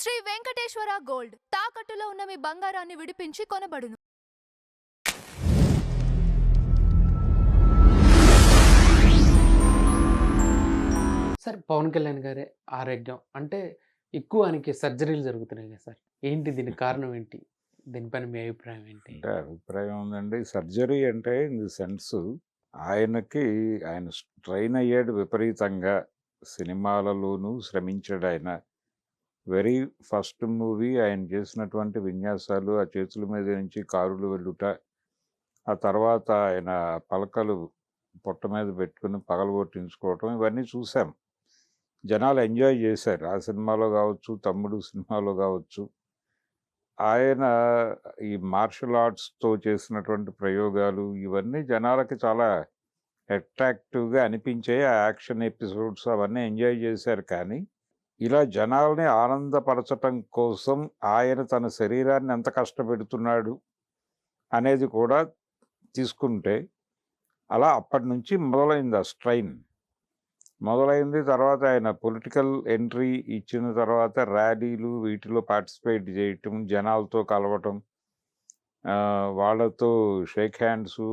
Shri Venkateswara gold తాకట్టులో ఉన్న మీ బంగారాన్ని విడిపించి కొనబడును. సార్ పవన్ కళ్యాణ్ గారి ఆరోగ్యం అంటే ఎక్కువ ఆయనకి సర్జరీలు జరుగుతున్నాయి కదా సార్. ఏంటి దీనికి కారణం ఏంటి? దీనిపైన మీ అభిప్రాయం ఏంటి? అంటే అభిప్రాయం ఉందండి. సర్జరీ అంటే ఇన్ ది సెన్స్ ఆయనకి ఆయన స్ట్రెయిన్ అయ్యాడు విపరీతంగా. సినిమాలలోనూ శ్రమించాడాయన. వెరీ ఫస్ట్ మూవీ ఆయన చేసినటువంటి విన్యాసాలు, ఆ చేతుల మీద నుంచి కారులు వెళ్ళుట, ఆ తర్వాత ఆయన పలకలు పొట్ట మీద పెట్టుకుని పగలగొట్టించుకోవటం ఇవన్నీ చూసాం. జనాలు ఎంజాయ్ చేశారు. ఆ సినిమాలో కావచ్చు, తమ్ముడు సినిమాలో కావచ్చు. ఆయన ఈ మార్షల్ ఆర్ట్స్‌తో చేసినటువంటి ప్రయోగాలు ఇవన్నీ జనాలకి చాలా అట్రాక్టివ్‌గా అనిపించాయి. ఆ యాక్షన్ ఎపిసోడ్స్ అవన్నీ ఎంజాయ్ చేశారు. కానీ, ఇలా జనాల్ని ఆనందపరచటం కోసం ఆయన తన శరీరాన్ని ఎంత కష్టపెడుతున్నాడు అనేది కూడా తీసుకుంటే, అలా అప్పటినుంచి మొదలైంది ఆ స్ట్రెయిన్. మొదలైంది. తర్వాత ఆయన పొలిటికల్ ఎంట్రీ ఇచ్చిన తర్వాత ర్యాలీలు వీటిలో పార్టిసిపేట్ చేయటం, జనాలతో కలవటం, వాళ్ళతో షేక్ హ్యాండ్సు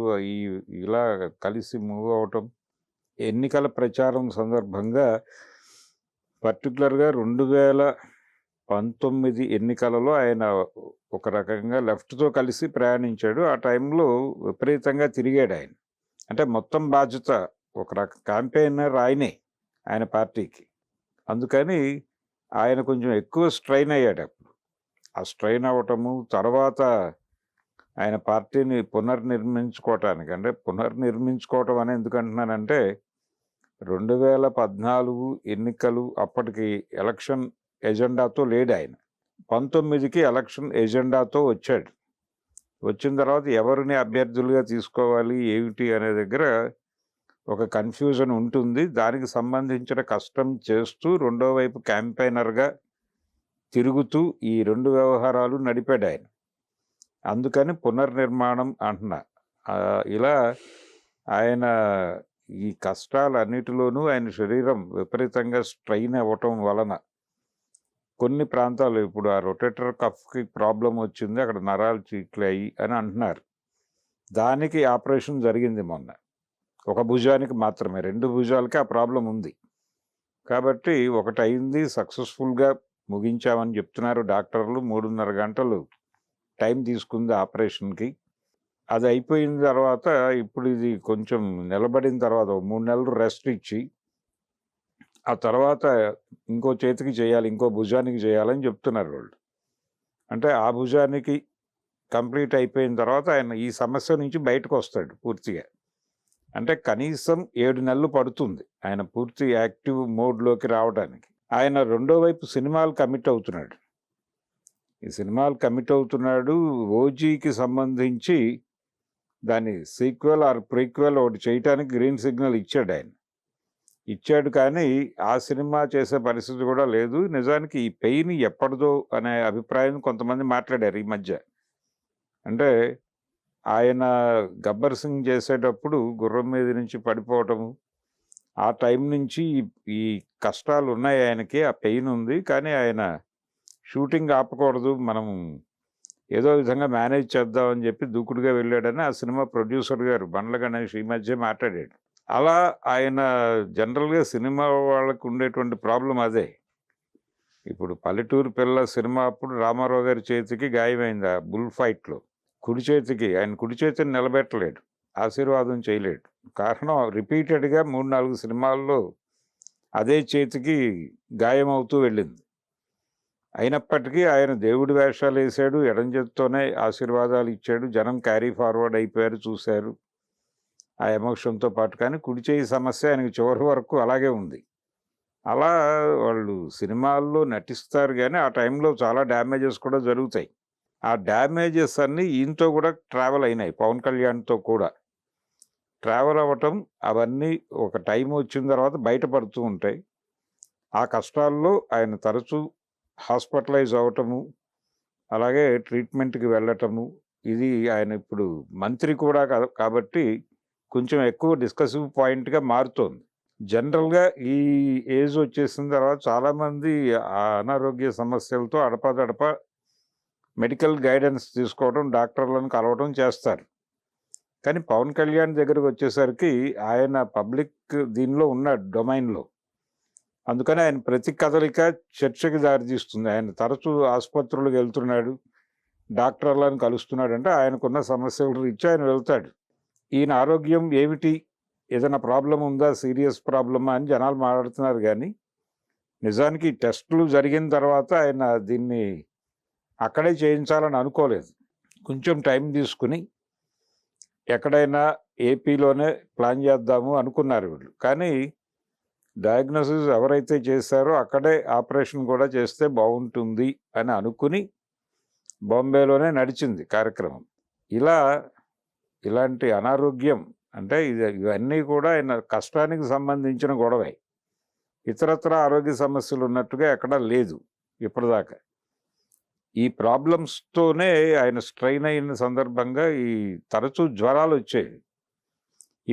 ఇలా కలిసి మూవ్ అవ్వటం. ఎన్నికల ప్రచారం సందర్భంగా పర్టికులర్‌గా 2019 ఎన్నికలలో ఆయన ఒక రకంగా లెఫ్ట్‌తో కలిసి ప్రయాణించాడు. ఆ టైంలో విపరీతంగా తిరిగాడాయన. అంటే మొత్తం బాధ్యత ఒక క్యాంపెయినర్ ఆయనే, ఆయన పార్టీకి. అందుకని ఆయన కొంచెం ఎక్కువ స్ట్రెయిన్ అయ్యాడప్పుడు. ఆ స్ట్రెయిన్ అవ్వటము, తర్వాత ఆయన పార్టీని పునర్నిర్మించుకోవటానికి, అంటే పునర్నిర్మించుకోవటం అని ఎందుకంటున్నానంటే 2014 ఎన్నికలు అప్పటికి ఎలక్షన్ ఎజెండాతో లేడాయన. 19కి ఎలక్షన్ ఎజెండాతో వచ్చాడు. వచ్చిన తర్వాత ఎవరిని అభ్యర్థులుగా తీసుకోవాలి, ఏమిటి అనే దగ్గర ఒక కన్ఫ్యూజన్ ఉంటుంది. దానికి సంబంధించిన కష్టం చేస్తూ రెండో వైపు క్యాంపెయినర్‌గా తిరుగుతూ ఈ 2 వ్యవహారాలు నడిపాడాయన. అందుకని పునర్నిర్మాణం అంటున్నా. ఇలా ఆయన ఈ కష్టాలన్నిటిలోనూ ఆయన శరీరం విపరీతంగా స్ట్రెయిన్ అవ్వటం వలన కొన్ని ప్రాంతాలు ఇప్పుడు ఆ రొటేటర్ కఫ్‌కి ప్రాబ్లమ్ వచ్చింది. అక్కడ నరాలు చీట్లయ్యి అని అంటున్నారు. దానికి ఆపరేషన్ జరిగింది మొన్న. ఒక భుజానికి మాత్రమే. 2 భుజాలకి ఆ ప్రాబ్లం ఉంది. కాబట్టి ఒకటయింది, సక్సెస్‌ఫుల్‌గా ముగించామని చెప్తున్నారు డాక్టర్లు. 3:30 గంటలు టైం తీసుకుంది ఆపరేషన్‌కి. అది అయిపోయిన తర్వాత ఇప్పుడు ఇది కొంచెం నిలబడిన తర్వాత 3 నెలలు రెస్ట్ ఇచ్చి, ఆ తర్వాత ఇంకో చేతికి చేయాలి, ఇంకో భుజానికి చేయాలని చెప్తున్నారు వాళ్ళు. అంటే ఆ భుజానికి కంప్లీట్ అయిపోయిన తర్వాత ఆయన ఈ సమస్య నుంచి బయటకొస్తాడు పూర్తిగా. అంటే కనీసం 7 నెలలు పడుతుంది ఆయన పూర్తి యాక్టివ్ మోడ్‌లోకి రావడానికి. ఆయన రెండో వైపు సినిమాలు కమిట్ అవుతున్నాడు. ఈ సినిమాలు కమిట్ అవుతున్నాడు. 'ఓజీకి' సంబంధించి దాని సీక్వెల్ ఆర్ ప్రీక్వెల్ ఒకటి చేయటానికి గ్రీన్ సిగ్నల్ ఇచ్చాడాయన. ఇచ్చాడు కానీ ఆ సినిమా చేసే పరిస్థితి కూడా లేదు. నిజానికి ఈ పెయిన్ ఎప్పటిదో అనే అభిప్రాయం కొంతమంది మాట్లాడారు ఈ మధ్య. అంటే ఆయన 'గబ్బర్ సింగ్' చేసేటప్పుడు గుర్రం మీద నుంచి పడిపోవటము, ఆ టైం నుంచి ఈ కష్టాలు ఉన్నాయి ఆయనకి. ఆ పెయిన్ ఉంది. కానీ ఆయన షూటింగ్ ఆపకూడదు, మనం ఏదో విధంగా మేనేజ్ చేద్దామని చెప్పి దూకుడుగా వెళ్ళాడని ఆ సినిమా ప్రొడ్యూసర్ గారు బండ్ల గణేష్ ఈ మధ్య మాట్లాడాడు. అలా ఆయన జనరల్‌గా సినిమా వాళ్ళకు ఉండేటువంటి ప్రాబ్లమ్ అదే. ఇప్పుడు 'పల్లెటూరు పిల్ల' సినిమా అప్పుడు రామారావు గారి చేతికి గాయమైంది ఆ బుల్ ఫైట్‌లో. కుడి చేతికి, ఆయన కుడి చేతిని నిలబెట్టలేడు, ఆశీర్వాదం చేయలేడు. కారణం రిపీటెడ్‌గా 3, 4 సినిమాల్లో అదే చేతికి గాయమవుతూ వెళ్ళింది. అయినప్పటికీ ఆయన దేవుడి వేషాలు వేశాడు, ఎడం చేత్తోనే ఆశీర్వాదాలు ఇచ్చాడు. జనం క్యారీ ఫార్వర్డ్ అయిపోయారు, చూశారు ఆ ఎమోషన్‌తో పాటు. కానీ కుడి చేయి సమస్య ఆయనకి చివరి వరకు అలాగే ఉంది. అలా వాళ్ళు సినిమాల్లో నటిస్తారు గానీ ఆ టైంలో చాలా డ్యామేజెస్ కూడా జరుగుతాయి. ఆ డ్యామేజెస్ అన్నీ ఈయనతో కూడా ట్రావెల్ అయినాయి. పవన్ కళ్యాణ్‌తో కూడా ట్రావెల్ అవ్వటం, అవన్నీ ఒక టైం వచ్చిన తర్వాత బయటపడుతూ ఉంటాయి. ఆ కష్టాల్లో ఆయన తరచూ హాస్పిటలైజ్ అవ్వటము, అలాగే ట్రీట్మెంట్‌కి వెళ్ళటము. ఇది ఆయన ఇప్పుడు మంత్రి కూడా కాబట్టి కొంచెం ఎక్కువ డిస్కసివ్ పాయింట్‌గా మారుతోంది. జనరల్గా ఈ ఏజ్ వచ్చేసిన తర్వాత చాలామంది ఆ అనారోగ్య సమస్యలతో అడపాదడప మెడికల్ గైడెన్స్ తీసుకోవడం, డాక్టర్లను కలవడం చేస్తారు. కానీ పవన్ కళ్యాణ్ దగ్గరకు వచ్చేసరికి ఆయన పబ్లిక్ దీనిలో ఉన్నాడు, డొమైన్లో. అందుకని ఆయన ప్రతి కదలిక చర్చకి దారితీస్తుంది. ఆయన తరచూ ఆసుపత్రులకు వెళ్తున్నాడు, డాక్టర్లను కలుస్తున్నాడు. అంటే ఆయనకున్న సమస్యల రీత్యా ఆయన వెళ్తాడు. ఈయన ఆరోగ్యం ఏమిటి, ఏదైనా ప్రాబ్లం ఉందా, సీరియస్ ప్రాబ్లమా అని జనాలు మాట్లాడుతున్నారు. కానీ నిజానికి టెస్టులు జరిగిన తర్వాత ఆయన దీన్ని అక్కడే చేయించాలని అనుకోలేదు. కొంచెం టైం తీసుకుని ఎక్కడైనా ఏపీలోనే ప్లాన్ చేద్దాము అనుకున్నారు వీళ్ళు. కానీ డయాగ్నోసిస్ ఎవరైతే చేశారో అక్కడే ఆపరేషన్ కూడా చేస్తే బాగుంటుంది అని అనుకుని బాంబేలోనే నడిచింది కార్యక్రమం. ఇలాంటి అనారోగ్యం అంటే ఇవన్నీ కూడా ఆయన కష్టానికి సంబంధించిన గొడవే. ఇతరత్ర ఆరోగ్య సమస్యలు ఉన్నట్టుగా ఎక్కడా లేదు ఇప్పటిదాకా. ఈ ప్రాబ్లమ్స్తోనే ఆయన స్ట్రెయిన్ అయిన సందర్భంగా ఈ తరచూ జ్వరాలు వచ్చేవి.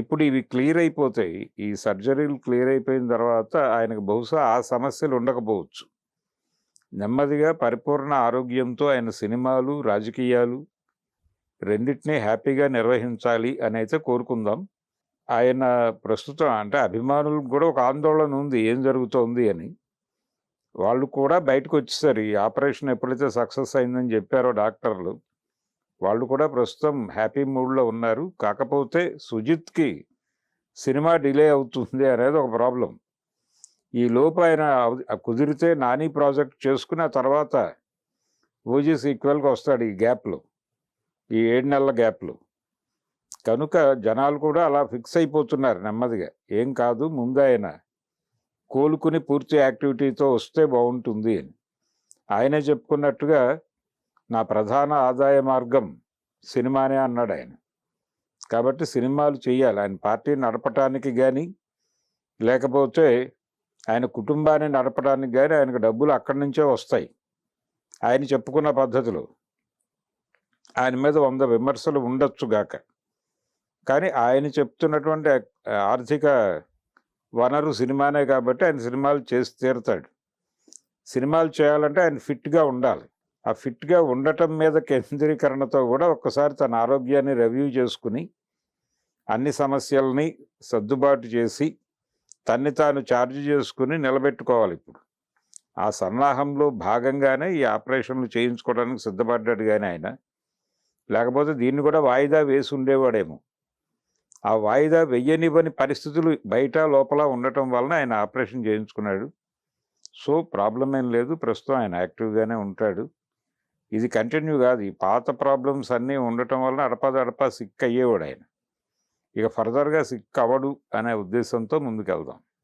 ఇప్పుడు ఇవి క్లియర్ అయిపోతాయి. ఈ సర్జరీలు క్లియర్ అయిపోయిన తర్వాత ఆయనకు బహుశా ఆ సమస్యలు ఉండకపోవచ్చు. నెమ్మదిగా పరిపూర్ణ ఆరోగ్యంతో ఆయన సినిమాలు, రాజకీయాలు రెండింటినీ హ్యాపీగా నిర్వహించాలి అని అయితే కోరుకుందాం. ఆయన ప్రస్తుతం అంటే అభిమానులకు కూడా ఒక ఆందోళన ఉంది, ఏం జరుగుతోంది అని. వాళ్ళు కూడా బయటకు వచ్చేసారు. ఈ ఆపరేషన్ ఎప్పుడైతే సక్సెస్ అయిందని చెప్పారో డాక్టర్లు, వాళ్ళు కూడా ప్రస్తుతం హ్యాపీ మూడ్లో ఉన్నారు. కాకపోతే సుజిత్కి సినిమా డిలే అవుతుంది అనేది ఒక ప్రాబ్లం. ఈ లోపు ఆయన కుదిరితే నాని ప్రాజెక్ట్ చేసుకుని ఆ తర్వాత ఓజీ సీక్వెల్కి వస్తాడు ఈ గ్యాప్లో, ఈ 7 నెలల గ్యాప్లో. కనుక జనాలు కూడా అలా ఫిక్స్ అయిపోతున్నారు నెమ్మదిగా. ఏం కాదు, ముందు ఆయన కోలుకుని పూర్తి యాక్టివిటీతో వస్తే బాగుంటుంది అని. ఆయనే చెప్పుకున్నట్టుగా నా ప్రధాన ఆదాయ మార్గం సినిమానే అన్నాడు ఆయన. కాబట్టి సినిమాలు చేయాలి. ఆయన పార్టీ నడపటానికి కానీ, లేకపోతే ఆయన కుటుంబాన్ని నడపడానికి కానీ ఆయనకు డబ్బులు అక్కడి నుంచే వస్తాయి. ఆయన చెప్పుకున్న పద్ధతిలో ఆయన మీద 100 విమర్శలు ఉండొచ్చుగాక, కానీ ఆయన చెప్తున్నటువంటి ఆర్థిక వనరు సినిమానే కాబట్టి ఆయన సినిమాలు చేసి తీరుతాడు. సినిమాలు చేయాలంటే ఆయన ఫిట్గా ఉండాలి. ఆ ఫిట్గా ఉండటం మీద కేంద్రీకరణతో కూడా ఒక్కసారి తన ఆరోగ్యాన్ని రివ్యూ చేసుకుని అన్ని సమస్యల్ని సర్దుబాటు చేసి తన్ని తాను ఛార్జ్ చేసుకుని నిలబెట్టుకోవాలి. ఇప్పుడు ఆ సన్నాహంలో భాగంగానే ఈ ఆపరేషన్లు చేయించుకోవడానికి సిద్ధపడ్డాడు. కానీ ఆయన లేకపోతే దీన్ని కూడా వాయిదా వేసి ఉండేవాడేమో. ఆ వాయిదా వెయ్యనివ్వని పరిస్థితులు బయట లోపల ఉండటం వలన ఆయన ఆపరేషన్ చేయించుకున్నాడు. సో ప్రాబ్లం ఏం లేదు, ప్రస్తుతం ఆయన యాక్టివ్గానే ఉంటాడు. ఇది కంటిన్యూ కాదు. ఈ పాత ప్రాబ్లమ్స్ అన్నీ ఉండటం వలన అడపా సిక్ అయ్యేవాడు ఆయన. ఇక ఫర్దర్గా సిక్ అవ్వడు అనే ఉద్దేశంతో ముందుకెళ్దాం.